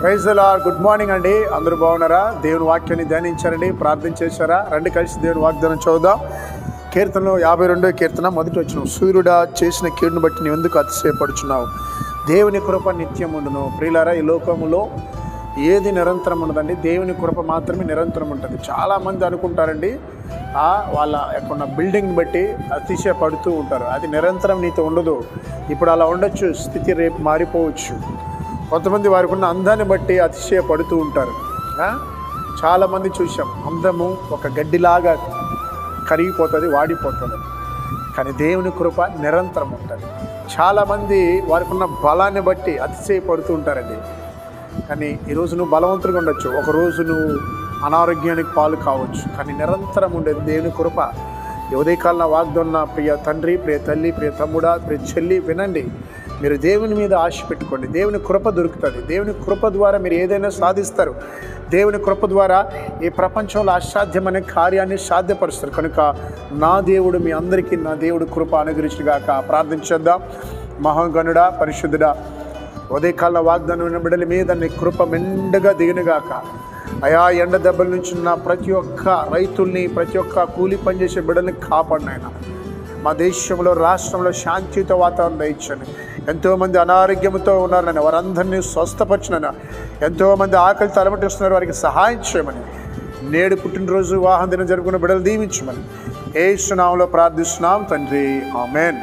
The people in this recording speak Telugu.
Praise the Lord. Good morning అండి. అందరూ బాగున్నారా? దేవుని వాక్యాన్ని ధ్యానించారండి, ప్రార్థన చేశారా? రండి కలిసి దేవుని వాగ్దానం చూద్దాం. కీర్తనలో 52వ కీర్తన మొదటి వచనం. సూర్యుడా, చేసిన కీడును బట్టి నీవు ఎందుకు అతిశయపడుచున్నావు? దేవుని కృప నిత్యం ఉండును. ప్రియులారా, ఈ లోకములో ఏది నిరంతరం ఉండదండి, దేవుని కృప మాత్రమే నిరంతరం ఉంటుంది. చాలామంది అనుకుంటారండి వాళ్ళ యొక్క బిల్డింగ్ని బట్టి అతిశయపడుతూ ఉంటారు. అది నిరంతరం నీతో ఉండదు. ఇప్పుడు అలా ఉండొచ్చు, స్థితి రేపు మారిపోవచ్చు. కొంతమంది వారికి ఉన్న అందాన్ని బట్టి అతిశయపడుతూ ఉంటారు. చాలామంది చూసాం, అందము ఒక గడ్డిలాగా కరిగిపోతుంది, వాడిపోతుంది. కానీ దేవుని కృప నిరంతరం ఉంటుంది. చాలామంది వారికి ఉన్న బలాన్ని బట్టి అతిశయపడుతూ ఉంటారండి. కానీ ఈరోజు నువ్వు బలవంతులుగా ఉండొచ్చు, ఒకరోజు నువ్వు అనారోగ్యానికి పాలు కావచ్చు, కానీ నిరంతరం ఉండేది దేవుని కృప. ఉదయకాలన వాగ్దాన ప్రియ తండ్రి, ప్రియ తల్లి, ప్రియ తమ్ముడా, ప్రియ చెల్లి, వినండి. మీరు దేవుని మీద ఆశ పెట్టుకోండి. దేవుని కృప దొరుకుతుంది. దేవుని కృప ద్వారా మీరు ఏదైనా సాధిస్తారు. దేవుని కృప ద్వారా ఈ ప్రపంచంలో అసాధ్యమనే కార్యాన్ని సాధ్యపరుస్తారు. కనుక నా దేవుడు మీ అందరికీ నా దేవుడు కృప అనుగ్రహించుగాక. ప్రార్థించేద్దాం. మహాగణుడా, పరిశుద్ధుడా, ఉదయకాల వాగ్దానం ఉన్న బిడ్డల మీద నీ కృప మెండుగా దిగునుగాక. అయా, ఎండ దెబ్బల నుంచి ఉన్న ప్రతి ఒక్క రైతుల్ని, ప్రతి ఒక్క కూలి పనిచేసే బిడ్డల్ని కాపాడినాయన. మా దేశంలో, రాష్ట్రంలో శాంతియుత వాతావరణం దయచండి. ఎంతోమంది అనారోగ్యంతో ఉన్నారని వారందరినీ స్వస్థపరిచినని, ఎంతోమంది ఆకలితో అలమటిస్తున్నారు, వారికి సహాయం చేయమని, నేడు పుట్టినరోజు వివాహం దినం జరుపుకున్న బిడ్డలు దీవించమని యేసు నామములో ప్రార్థిస్తున్నాం తండ్రి. ఆమేన్.